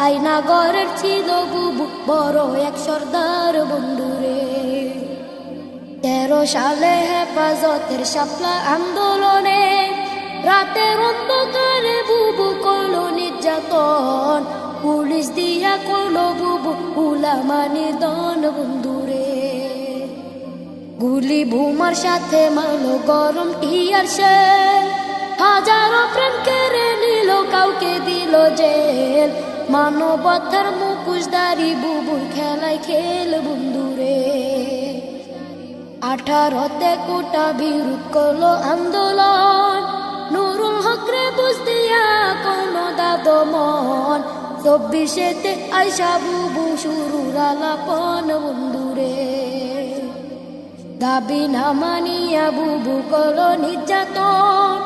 আয়না ঘরের ছিল বুবু বড় এক সর্দার বন্ধুরে। 13 সালে হেফাজতের শাপলা আন্দোলনে রাতের অন্ধকারে বুবু করল নির্যাতন, পুলিশ দিয়া করল বুবু উলামা নিধন বন্ধুরে। গুলি বোমার সাথে মারলো গরম টিয়ার শেল, হাজারো প্রেম কেড়ে নিল, কাউকে দিল জেল। মানবতার মুখোশধারী বুবুর খেলায় খেল বন্ধুরে। 18তে কোটা বিরোধ করলো আন্দোলন, নুরুল হক রে বুঝ দিয়া কোনো দাদমন। 24তে আইসা বুবু শুরুর আলাপন বন্ধুরে। দাবি না মানিয়া বুবু করলো নির্যাতন,